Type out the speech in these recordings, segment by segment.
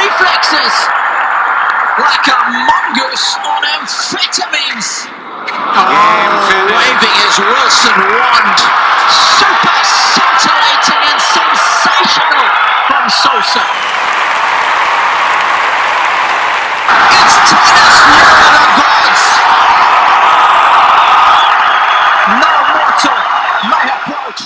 reflexes like a mongoose on amphetamines. Waving his Wilson wand. Super scintillating and sensational from Sosa. It's tennis near the gods. No mortal may approach.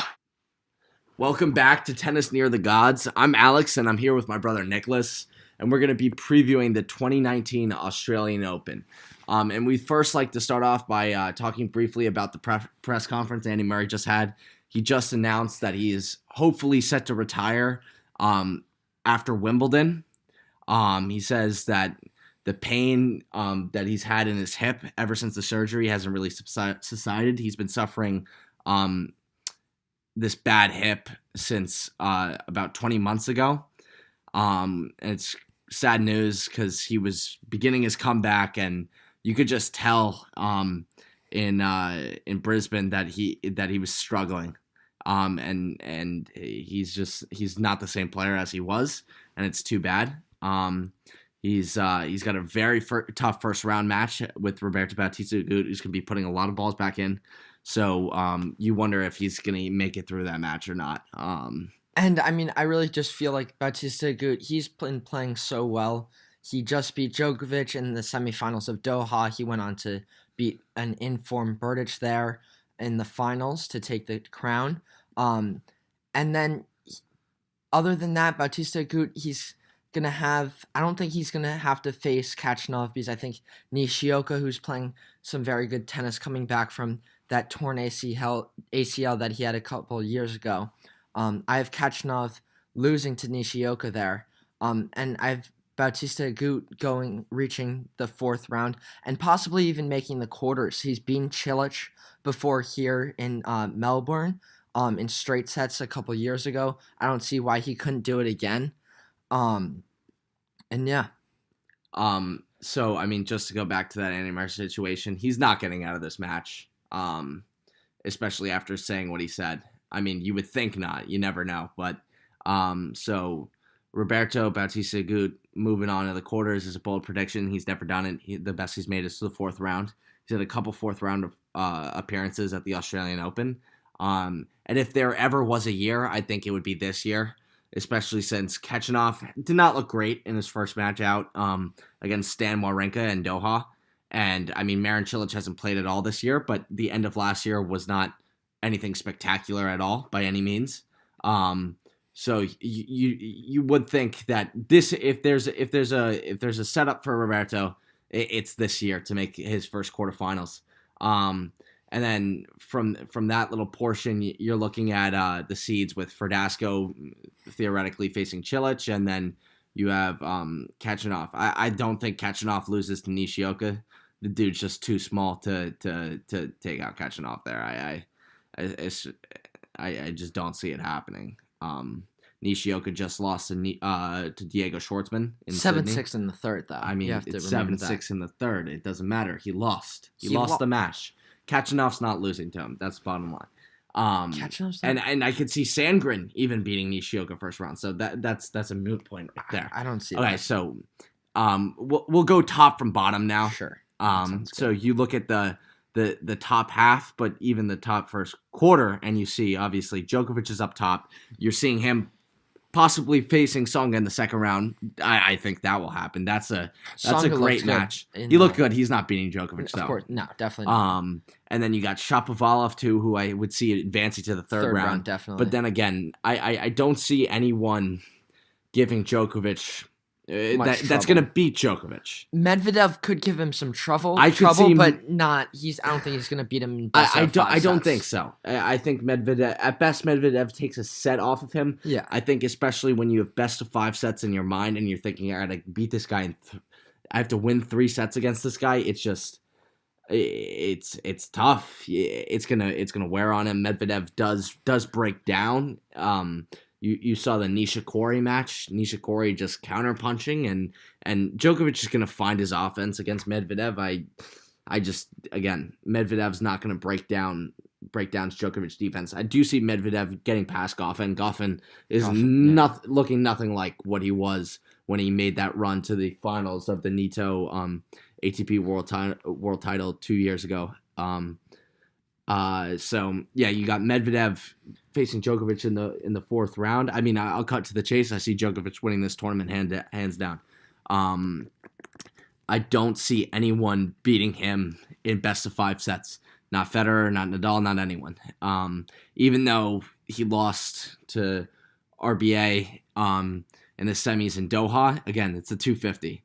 Welcome back to Tennis Near the Gods. I'm Alex, and I'm here with my brother Nicholas, and we're going to be previewing the 2019 Australian Open. And we'd first like to start off by talking briefly about the press conference Andy Murray just had. He just announced that he is hopefully set to retire after Wimbledon. He says that the pain that he's had in his hip ever since the surgery hasn't really subsided. He's been suffering this bad hip since about 20 months ago. And it's sad news because he was beginning his comeback, and you could just tell in Brisbane that he was struggling. And he's not the same player as he was, and it's too bad. He's got a very tough first round match with Roberto Bautista Agut, who's going to be putting a lot of balls back in. So you wonder if he's going to make it through that match or not. And I mean, I really just feel like Bautista Agut, he's been playing so well. He just beat Djokovic in the semifinals of Doha. He went on to beat an in-form Berdych there in the finals to take the crown. And then, other than that, Bautista Agut, he's going to have... I don't think he's going to have to face Khachanov, because I think Nishioka, who's playing some very good tennis, coming back from that torn ACL that he had a couple of years ago. I have Khachanov losing to Nishioka there. And I have Bautista Agut reaching the fourth round and possibly even making the quarters. He's beaten Cilic before here in Melbourne in straight sets a couple years ago. I don't see why he couldn't do it again. And yeah. So, I mean, just to go back to that Andy Murray situation, he's not getting out of this match, especially after saying what he said. I mean, you would think not. You never know. But so Roberto Bautista Agut moving on to the quarters is a bold prediction. He's never done it. The best he's made is to the fourth round. He's had a couple fourth round appearances at the Australian Open. And if there ever was a year, I think it would be this year, especially since Khachanov did not look great in his first match out against Stan Wawrinka in Doha. And, I mean, Marin Cilic hasn't played at all this year, but the end of last year was not anything spectacular at all by any means. So you would think that this, if there's a setup for Roberto, it's this year to make his first quarterfinals. And then from that little portion, you're looking at the seeds with Verdasco theoretically facing Cilic, and then you have Khachanov. I don't think Khachanov loses to Nishioka. The dude's just too small to take out Khachanov there. I just don't see it happening. Nishioka just lost to Diego Schwartzman in 7-6 in the third, though. I mean, it's 7-6 in the third. It doesn't matter. He lost. He lost the match. Khachanov's not losing to him. That's the bottom line. And I could see Sandgren even beating Nishioka first round. So that's a moot point right there. I don't see that. Okay, so we'll go top from bottom now. Sure. So you look at the top half, but even the top first quarter, and you see obviously Djokovic is up top. You're seeing him possibly facing Tsonga in the second round. I think that will happen. That's a great match. He looked good. He's not beating Djokovic though. Of course, no, definitely not. And then you got Shapovalov too, who I would see advancing to the third round. Definitely. But then again, I don't see anyone giving Djokovic that's going to beat Djokovic. Medvedev could give him some trouble, but not. I don't think he's going to beat him. I don't think so. I think Medvedev, at best, Medvedev takes a set off of him. Yeah. I think especially when you have best of 5 sets in your mind and you're thinking, I got to beat this guy, I have to win 3 sets against this guy. It's just, it's tough. It's gonna wear on him. Medvedev does break down. You saw the Nishikori match. Nishikori just counterpunching, and Djokovic is going to find his offense against Medvedev. I just, again, Medvedev's not going to break down break down Djokovic's defense. I do see Medvedev getting past Goffin. Goffin is looking nothing like what he was when he made that run to the finals of the Nito ATP world title 2 years ago. So yeah, you got Medvedev facing Djokovic in the fourth round. I mean, I'll cut to the chase. I see Djokovic winning this tournament hands down. I don't see anyone beating him in best of 5 sets. Not Federer, not Nadal, not anyone. Even though he lost to RBA in the semis in Doha, again, it's a 250.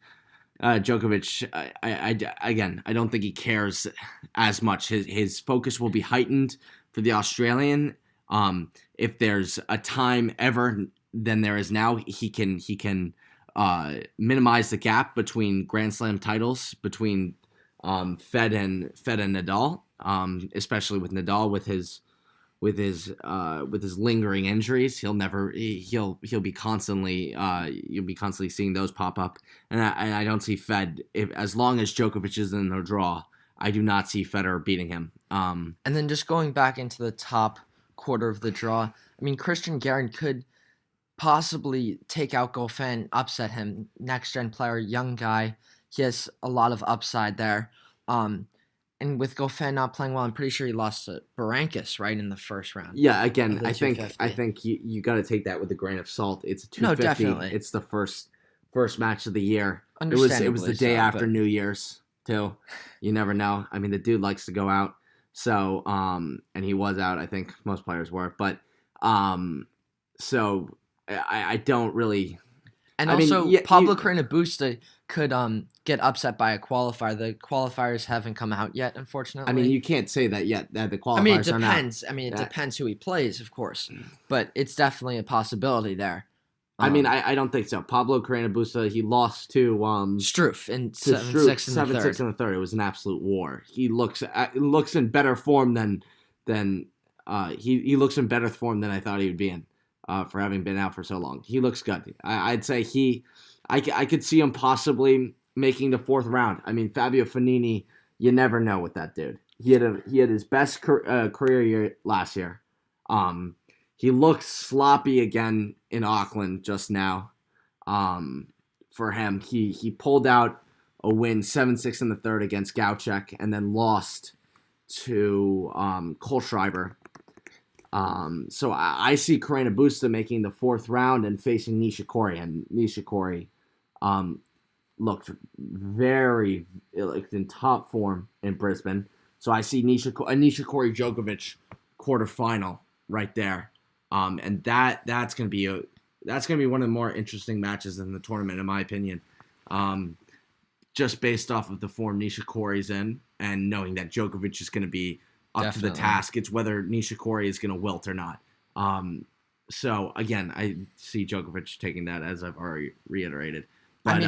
Djokovic, I don't think he cares as much. His focus will be heightened for the Australian. If there's a time ever than there is now, he can minimize the gap between Grand Slam titles between Fed and Nadal, especially with Nadal with his lingering injuries. He'll be constantly you'll be constantly seeing those pop up, and I don't see Fed as long as Djokovic is in the draw. I do not see Federer beating him. And then just going back into the top quarter of the draw, I mean, Christian Garin could possibly take out Goffin, upset him. Next gen player, young guy. He has a lot of upside there. And with Goffin not playing well, I'm pretty sure he lost to Berankis right in the first round. Yeah, again, I think you got to take that with a grain of salt. It's a 250. No, definitely. It's the first match of the year. It was the day after New Year's too. You never know. I mean, the dude likes to go out. So, and he was out. I think most players were, but so I don't really. And Pablo Carreño Busta could get upset by a qualifier. The qualifiers haven't come out yet, unfortunately. I mean, you can't say that yet. That the qualifiers it depends. are not. I mean, it depends who he plays, of course, but it's definitely a possibility there. I mean, I don't think so. Pablo Carreño Busta, he lost to Struff in 7-6 in the third. 7-6 in the third. It was an absolute war. He looks in better form than he looks in better form than I thought he would be in. For having been out for so long, he looks good. I'd say I could see him possibly making the fourth round. I mean, Fabio Fognini, you never know with that dude. He had his best career year last year. He looks sloppy again in Auckland just now. For him, he pulled out a win 7-6 in the third against Gauchek and then lost to Kohlschreiber. So I see Carreño Busta making the fourth round and facing Nishikori, and Nishikori looked very in top form in Brisbane. So I see Nishikori Djokovic quarterfinal right there, and that's gonna be one of the more interesting matches in the tournament, in my opinion. Just based off of the form Nishikori's in, and knowing that Djokovic is gonna be up to the task. It's whether Nishikori is going to wilt or not. So, again, I see Djokovic taking that, as I've already reiterated. But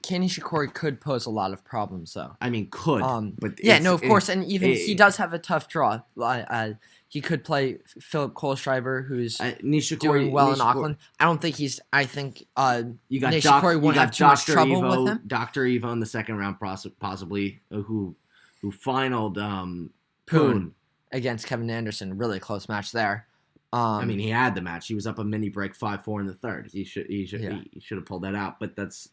Kei Nishikori could pose a lot of problems, though. I mean, could. But of course. And even he does have a tough draw. He could play Philip Kohlschreiber, who's doing well in Auckland. I don't think he's. I think you got Nishikori won't have too much trouble Evo, with him. Dr. Evo in the second round, possibly, who finaled Poon against Kevin Anderson. Really close match there. I mean, he had the match. He was up a mini break 5-4 in the third. He should have pulled that out, but that's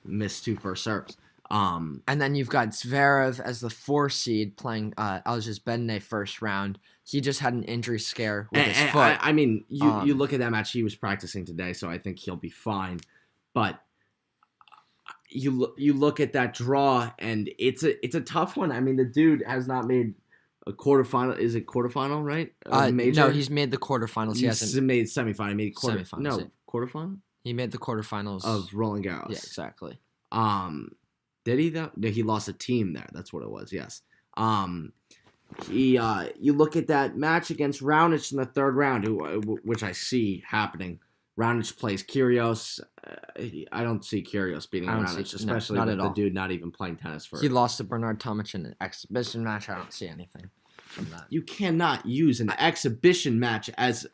missed 2 first serves. And then you've got Zverev as the 4 seed playing Aljaž Bedene first round. He just had an injury scare with his foot. I mean, you look at that match. He was practicing today, so I think he'll be fine. But you look at that draw, and it's a tough one. I mean, the dude has not made a quarterfinal. Is it quarterfinal, right? No, he's made the quarterfinals. He hasn't made semifinal. He made semifinals. No, quarterfinal. He made the quarterfinals of Roland Garros. Yeah, exactly. Did he though? No, he lost a team there. That's what it was. Yes. You look at that match against Raonic in the third round, which I see happening. Raonic plays Kyrgios. I don't see Kyrgios beating Raonic, especially with the dude not even playing tennis for. He lost to Bernard Tomic in an exhibition match. I don't see anything from that. You cannot use an exhibition match as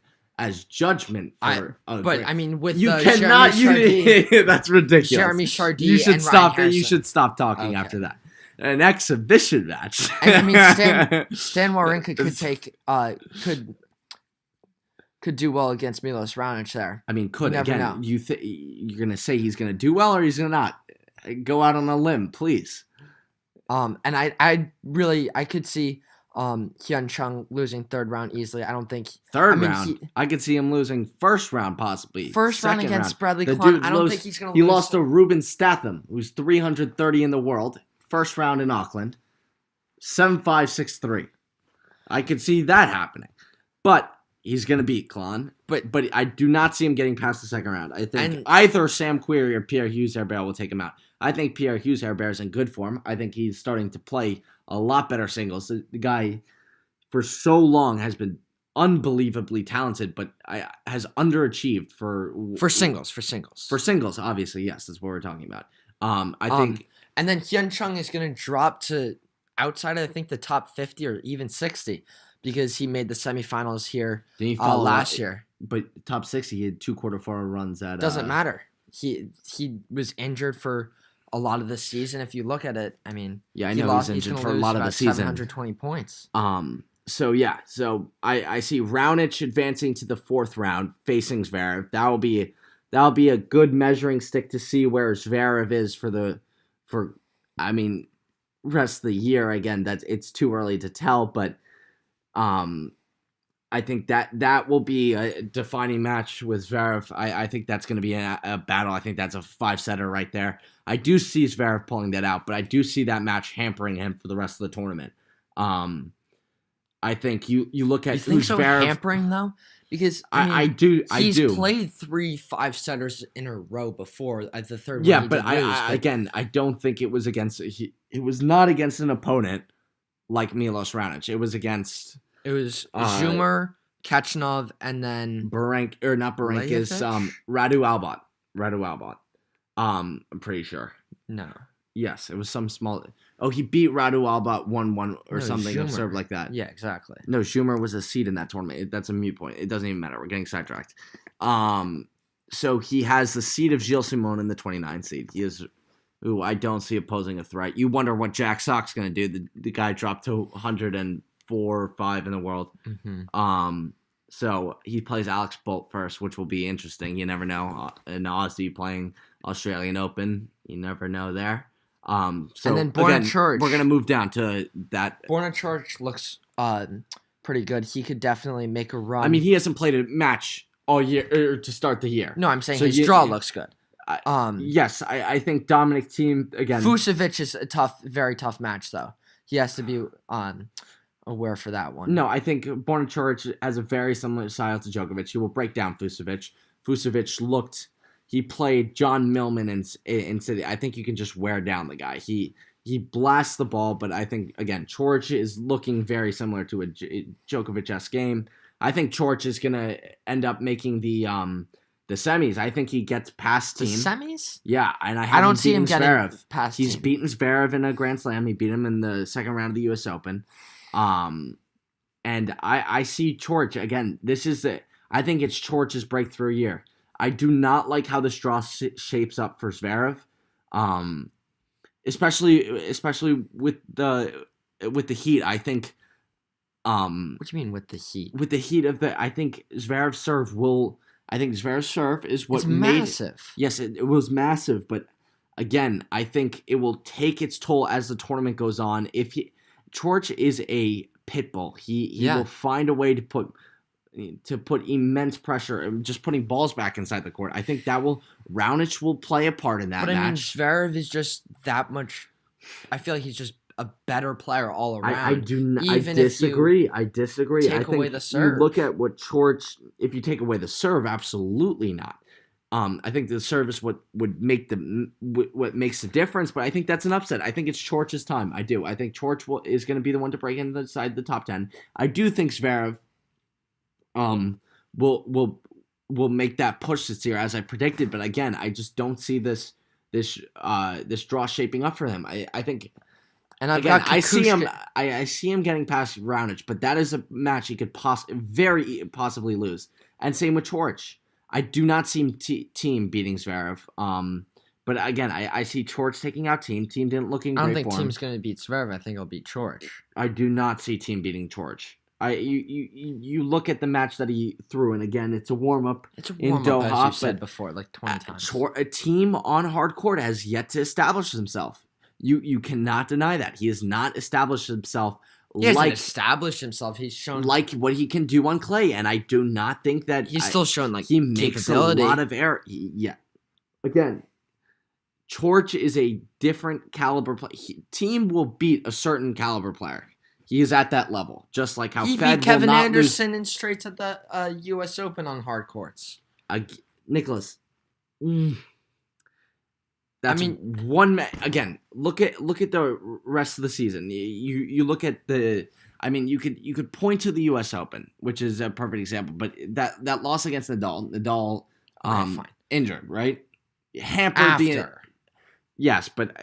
judgment for. I mean, with you cannot use. That's ridiculous. Jeremy Chardy. You should and stop. Ryan You should stop talking after that. an exhibition match. And I mean, Stan Wawrinka could do well against Milos Raonic there. I mean, could never again? know. You're gonna say he's gonna do well or he's gonna not? Go out on a limb, please. And I could see Hyun Chung losing third round easily. I don't think round. I could see him losing first round possibly. First round against round. Bradley Klahn. I don't think he's gonna lose. He lost to Ruben Statham, who's 330 in the world. First round in Auckland, 7-5, 6-3. I could see that happening, but he's gonna beat Klahn. But I do not see him getting past the second round. I think either Sam Querrey or Pierre Hughes-Herbert will take him out. I think Pierre Hughes-Herbert is in good form. I think he's starting to play a lot better singles. The guy for so long has been unbelievably talented, but has underachieved for singles. For singles, obviously, yes, that's what we're talking about. I think, and then Hyun Chung is going to drop to outside of, I think, the top 50 or even 60 because he made the semifinals here last year. But top 60, he had 2 quarterfinal runs at. Doesn't matter. He was injured for a lot of the season. If you look at it, I mean, yeah, I know he's injured for a lot of the season. 720 points. So I see Raonic advancing to the 4th round, facing Zverev. That'll be a good measuring stick to see where Zverev is for rest of the year. Again, it's too early to tell, but I think that will be a defining match with Zverev. I think that's going to be a battle. I think that's a 5-setter right there. I do see Zverev pulling that out, but I do see that match hampering him for the rest of the tournament. I think you look at you think so Zverev, hampering though, because I do. He's played 3 5-setters in a row before at the third. Yeah, but I don't think it was against. It was not against an opponent like Milos Raonic. It was against. It was Zhumer, Kachanov, and then Radu Albot. Radu Albot. I'm pretty sure. No. Yes, it was some small. Oh, he beat Radu Albot 1-1 or something absurd like that. Yeah, exactly. No, Schumer was a seed in that tournament. That's a moot point. It doesn't even matter. We're getting sidetracked. So he has the seed of Gilles Simon in the 29 seed. He is. Ooh, I don't see opposing a threat. You wonder what Jack Sock's going to do. The guy dropped to 104 or 5 in the world. Mm-hmm. So he plays Alex Bolt first, which will be interesting. You never know. An Aussie playing Australian Open. You never know there. So and then Borna Church, we're going to move down to that. Borna Church looks pretty good. He could definitely make a run. I mean, he hasn't played a match all year to start the year. No, I'm saying his draw looks good. Yes, I think Dominic Thiem again. Vucevic is a very tough match though. He has to be aware for that one. No, I think Borna Church has a very similar style to Djokovic. He will break down Vucevic. He played John Millman in City. I think you can just wear down the guy. He blasts the ball, but I think again Church is looking very similar to a Djokovic-esque game. I think Church is gonna end up making the semis. I think he gets past Thiem. The semis? Yeah, and I don't see him getting Zverev. past. He's beaten Zverev in a Grand Slam. He beat him in the second round of the U.S. Open. And I see Church again. I think it's Church's breakthrough year. I do not like how this draw shapes up for Zverev, especially with the heat. I think. What do you mean with the heat? With the heat of I think Zverev's serve will. I think Zverev's serve is what it's made massive. Yes, it was massive, but again, I think it will take its toll as the tournament goes on. Church is a pit bull. He will find a way to put immense pressure, just putting balls back inside the court. I think Raonic will play a part in that match. But I mean, Zverev is just that much. I feel like he's just a better player all around. I disagree. I think away the serve. You look at what Church. If you take away the serve, absolutely not. I think the serve is what makes the difference, but I think that's an upset. I think it's Church's time. I do. I think Church is going to be the one to break inside the top 10. I do think Zverev will make that push this year as I predicted, but again, I just don't see this draw shaping up for him. I think, and I see him getting past Raonic, but that is a match he could very possibly lose. And same with Church. I do not see Thiem beating Zverev. But again, I see Chorch taking out Team. Team didn't look in I don't great think form. Team's going to beat Zverev. I think he'll beat Chorch. I do not see Team beating Chorch. You look at the match that he threw, and again, it's a warm-up. It's a in warm-up, as Doha, you said before, like 20 times. A Team on hard court has yet to establish himself. You cannot deny that. He has not established himself. He hasn't established himself. He's shown like what he can do on clay, and I do not think that he's still shown like he makes capability. a lot of error. Yeah, again, Chorch is a different caliber player. Team will beat a certain caliber player. He is at that level, just like how he Fed beat Kevin will not Anderson in straights at the U.S. Open on hard courts. Nicholas. That's one again. Look at the rest of the season. You look at the. I mean, you could point to the U.S. Open, which is a perfect example. But that loss against Nadal, injured, right? Hampered the. Yes, but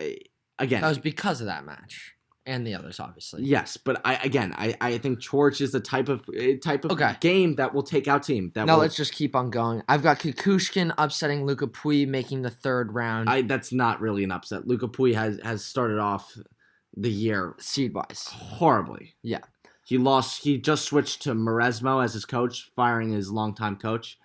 again, that was because of that match and the others, obviously. Yes, but I think Chorch is the type of game that will take out Team. Let's just keep on going. I've got Kukushkin upsetting Luca Pouille, making the third round. That's not really an upset. Luca Pouille has started off the year seed-wise horribly. Yeah. He lost. He just switched to Maresmo as his coach, firing his longtime coach.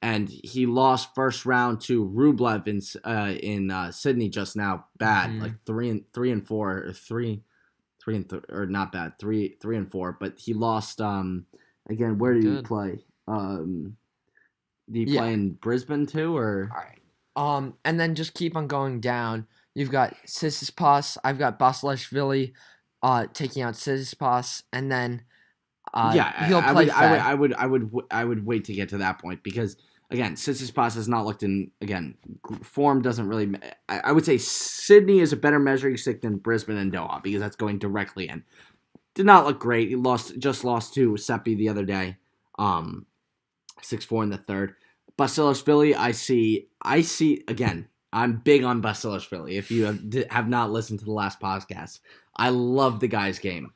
And he lost first round to Rublev in Sydney just now. Bad, like 3 and 4, or 3 or not bad, 3 and 4. But he lost. Again, where did he play? Did he play in Brisbane too, or? All right. And then just keep on going down. You've got Tsitsipas. I've got Basilashvili, taking out Tsitsipas, and then. He'll play. I would wait to get to that point because again, Tsitsipas has not looked in. Again, form doesn't really. I would say Sydney is a better measuring stick than Brisbane and Doha because that's going directly in. Did not look great. He just lost to Seppi the other day, 6-4 in the third. Basilashvili, I see again. I'm big on Basilashvili. If you have not listened to the last podcast, I love the guy's game.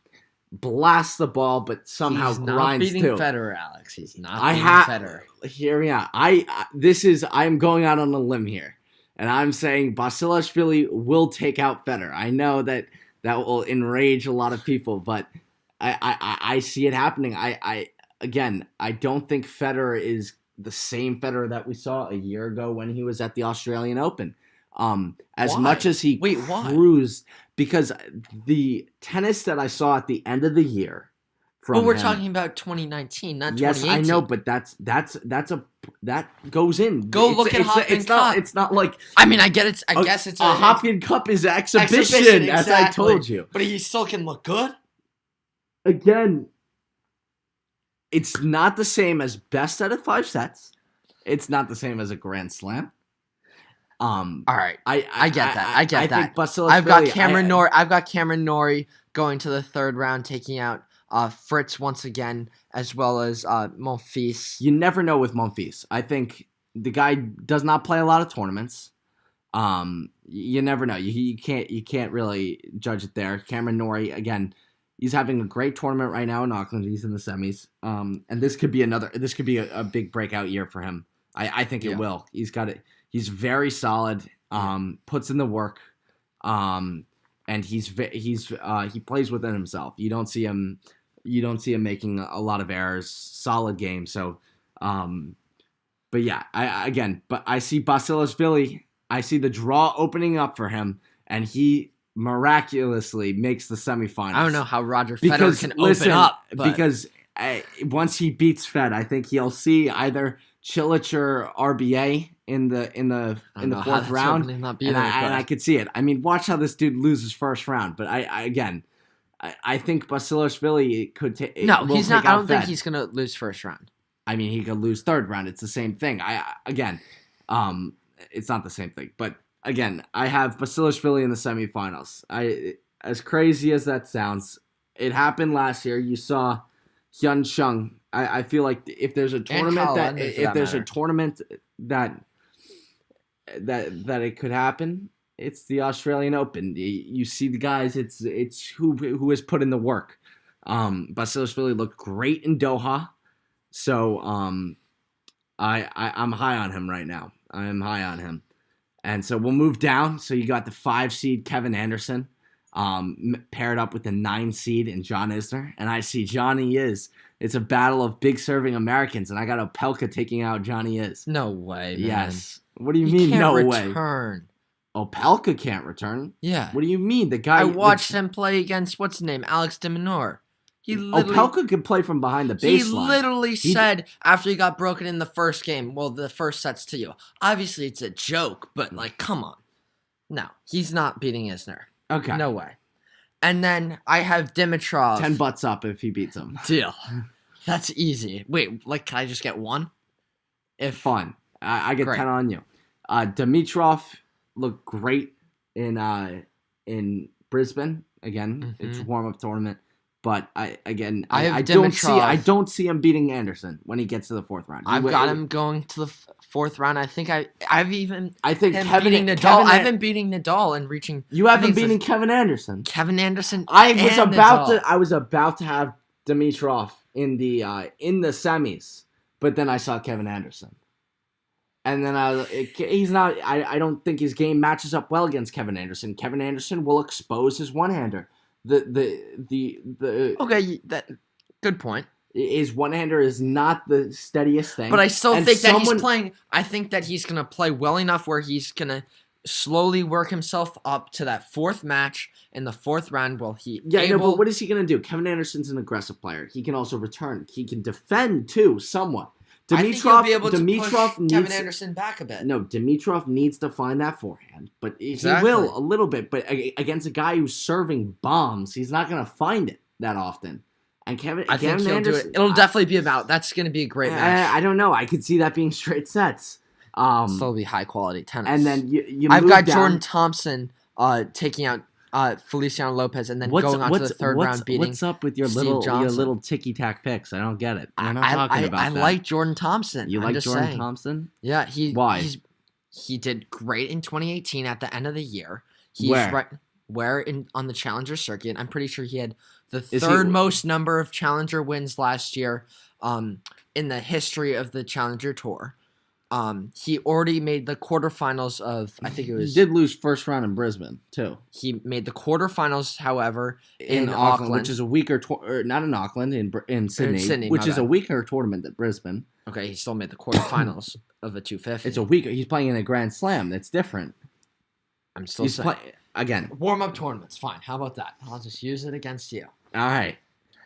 Blasts the ball, but somehow grinds too. He's not beating Federer, Alex. He's not beating Federer. Hear me out. I'm going out on a limb here, and I'm saying Basilashvili will take out Federer. I know that will enrage a lot of people, but I see it happening. I don't think Federer is the same Federer that we saw a year ago when he was at the Australian Open. As much as he cruised, because the tennis that I saw at the end of the year But we're talking about 2019, not 2018. Yes, I know, but that goes in. Look at Hopkins Cup. It's not like. I mean, I get it. I guess it's a Hopkins Cup is exhibition, exactly. as I told you. But he still can look good. Again, it's not the same as best out of 5 sets. It's not the same as a Grand Slam. All right, I get that. I get that. I've got Cameron Norrie going to the third round, taking out Fritz once again, as well as Monfils. You never know with Monfils. I think the guy does not play a lot of tournaments. You never know. You can't really judge it there. Cameron Norrie, again, he's having a great tournament right now in Auckland. He's in the semis. And this could be a big breakout year for him. I think it will. He's got it. He's very solid. Puts in the work. And he plays within himself. You don't see him making a lot of errors. Solid game. So, but yeah, I see Basilashvili. I see the draw opening up for him, and he miraculously makes the semifinals. I don't know how Roger Federer can open up, because once he beats Fed, I think he'll see either Cilic or RBA in the fourth round, and I could see it. I mean, watch how this dude loses first round. But I think Basilashvili could take. No, he's not. I don't think he's gonna lose first round. I mean, he could lose third round. It's the same thing. It's not the same thing. But again, I have Basilashvili in the semifinals. As crazy as that sounds, it happened last year. You saw Hyun Chung. I feel like if there's a tournament that it could happen, it's the Australian Open. You see the guys. It's who has put in the work. Basilashvili looked great in Doha, so I'm high on him right now. I am high on him. And so we'll move down. So you got the 5 seed Kevin Anderson paired up with the 9 seed in John Isner. And I see Johnny Is. It's a battle of big serving Americans. And I got Opelka taking out Johnny Is. No way, man. Yes. What do you He mean, can't no return. way? Opelka can't return? Yeah. What do you mean? The guy. I watched him play against, what's his name, Alex de Minaur. Opelka could play from behind the baseline. He literally said after he got broken in the first game, well, the first set's to you. Obviously, it's a joke, but, like, come on. No, he's not beating Isner. Okay. No way. And then I have Dimitrov. 10 butts up if he beats him. Deal. That's easy. Wait, like, can I just get one? Fun. I get Great. 10 on you. Dimitrov looked great in Brisbane. Again, it's a warm-up tournament. But I don't see him beating Anderson when he gets to the 4th round. I've got him going to the 4th round. I think Kevin beating Nadal. I've been beating Nadal and reaching. You haven't beaten Kevin Anderson. Kevin Anderson. I was about to have Dimitrov in the semis, but then I saw Kevin Anderson, and then he's not. I don't think his game matches up well against Kevin Anderson. Kevin Anderson will expose his one-hander. Okay, that good point. His one-hander is not the steadiest thing. But I still think that he's playing. I think that he's gonna play well enough where he's gonna slowly work himself up to that 4th match in the 4th round. Will he? But what is he gonna do? Kevin Anderson's an aggressive player. He can also return. He can defend too, somewhat. I think he'll be able to push Kevin Anderson back a bit. No, Dimitrov needs to find that forehand, but he will a little bit. But against a guy who's serving bombs, he's not going to find it that often. And Kevin Anderson, do it. It'll definitely be about. That's going to be a great match. I don't know. I could see that being straight sets. Still be high quality tennis. And then I've got Jordan Thompson taking out Feliciano Lopez, and then going on to the 3rd round beating. What's up with your little ticky-tack picks? I don't get it. We're not talking about that. I like Jordan Thompson. You like Jordan Thompson? Yeah. Why? He did great in 2018 at the end of the year. Where on the Challenger circuit. I'm pretty sure he had the third most number of Challenger wins last year in the history of the Challenger Tour. He already made the quarterfinals of, I think it was... He did lose first round in Brisbane, too. He made the quarterfinals, however, in Auckland, which is a weaker... not in Auckland, in Sydney, which is a weaker tournament than Brisbane. Okay, he still made the quarterfinals of a 250. It's a weaker... He's playing in a Grand Slam. That's different. I'm still saying... Again. Warm-up tournaments. Fine. How about that? I'll just use it against you. All right.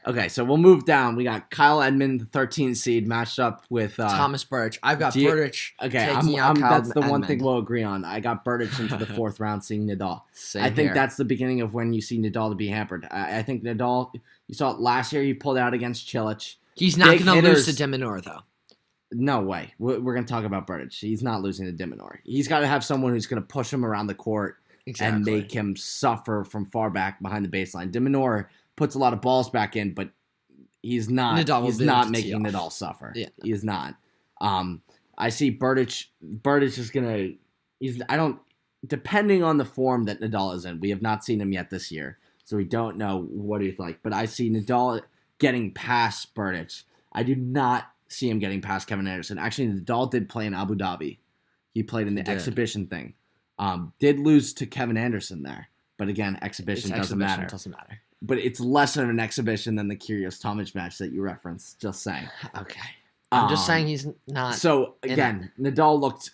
Okay, so we'll move down. We got Kyle Edmund, the 13th seed, matched up with Thomas Berdych. I've got Berdych taking out Kyle that's the Edmund. one thing we'll agree on. I got Berdych into the 4th round, seeing Nadal. Same I think here. that's the beginning of when you see Nadal to be hampered. I think Nadal, you saw it last year. He pulled out against Cilic. He's not going to lose to de Minaur, though. No way. We're going to talk about Berdych. He's not losing to de Minaur. He's got to have someone who's going to push him around the court and make him suffer from far back behind the baseline. De Minaur puts a lot of balls back in, but he's not making Nadal suffer. Yeah, no. He is not. I see Berdych is going to depending on the form that Nadal is in. We have not seen him yet this year, so we don't know what he's like. But I see Nadal getting past Berdych. I do not see him getting past Kevin Anderson. Actually, Nadal did play in Abu Dhabi. He played in the exhibition thing. Did lose to Kevin Anderson there. But again, exhibition doesn't matter. But it's less of an exhibition than the Kyrgios Tomic match that you referenced. Just saying. Okay. I'm just saying he's not. So again, Nadal looked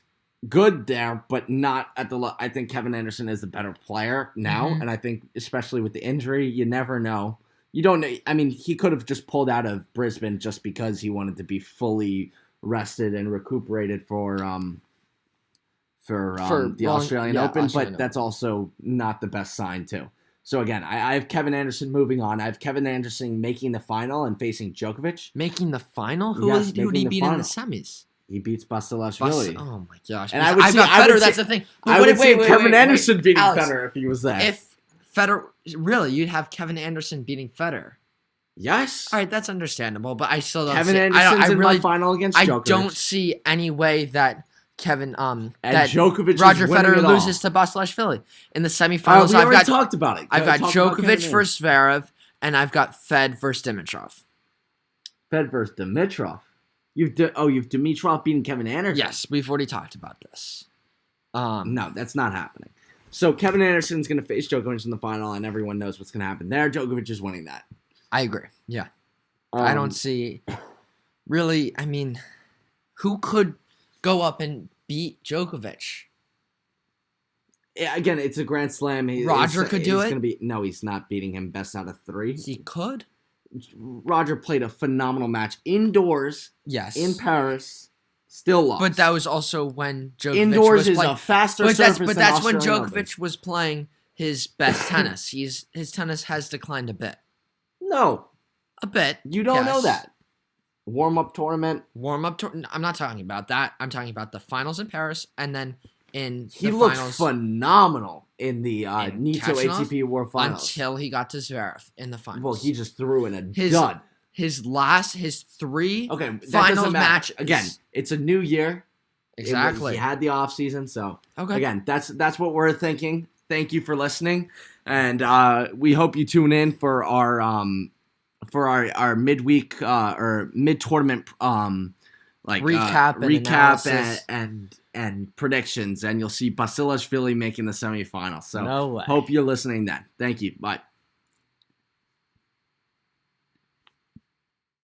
good there, but not at the. I think Kevin Anderson is the better player now, and I think especially with the injury, you never know. You don't know. I mean, he could have just pulled out of Brisbane just because he wanted to be fully rested and recuperated for the Australian Open, but that's also not the best sign too. So again, I have Kevin Anderson moving on. I have Kevin Anderson making the final and facing Djokovic. Making the final? Who did he beat in the semis? He beats Basilashvili. Oh my gosh! And I've got Federer. That's the thing. I would say Kevin Anderson beating Federer if he was there. If Federer, really, you'd have Kevin Anderson beating Federer. Yes. All right, that's understandable, but I still don't. Kevin Anderson's in the final against Djokovic. I don't see any way that Djokovic Roger is winning Federer it all. loses to Basilashvili in the semifinals. We already talked about it. I've got Djokovic versus Zverev, and I've got Fed versus Dimitrov. Fed versus Dimitrov. You've Dimitrov beating Kevin Anderson. Yes, we've already talked about this. No, that's not happening. So Kevin Anderson's going to face Djokovic in the final, and everyone knows what's going to happen there. Djokovic is winning that. I agree. Yeah. I don't see really. I mean, who could go up and beat Djokovic? Yeah, again, it's a Grand Slam. Roger could do it. No, he's not beating him. Best out of 3. He could. Roger played a phenomenal match indoors. Yes. In Paris. Still lost. But that was also when Djokovic indoors was playing. Is a faster surface. But that's when Australian Djokovic was playing his best tennis. His tennis has declined a bit. No. A bit. You don't know that. Warm-up tournament. I'm not talking about that. I'm talking about the finals in Paris, and then in he the looked finals, phenomenal in the Nito ATP World Finals until he got to Zverev in the finals. Well, he just threw in a dud. His 3 finals matches. Again, it's a new year. Exactly. He had the off season, so okay. Again, that's what we're thinking. Thank you for listening, and we hope you tune in for our midweek or mid tournament recap and predictions, and you'll see Basilashvili making the semifinals. So no way. Hope you're listening then. Thank you. Bye.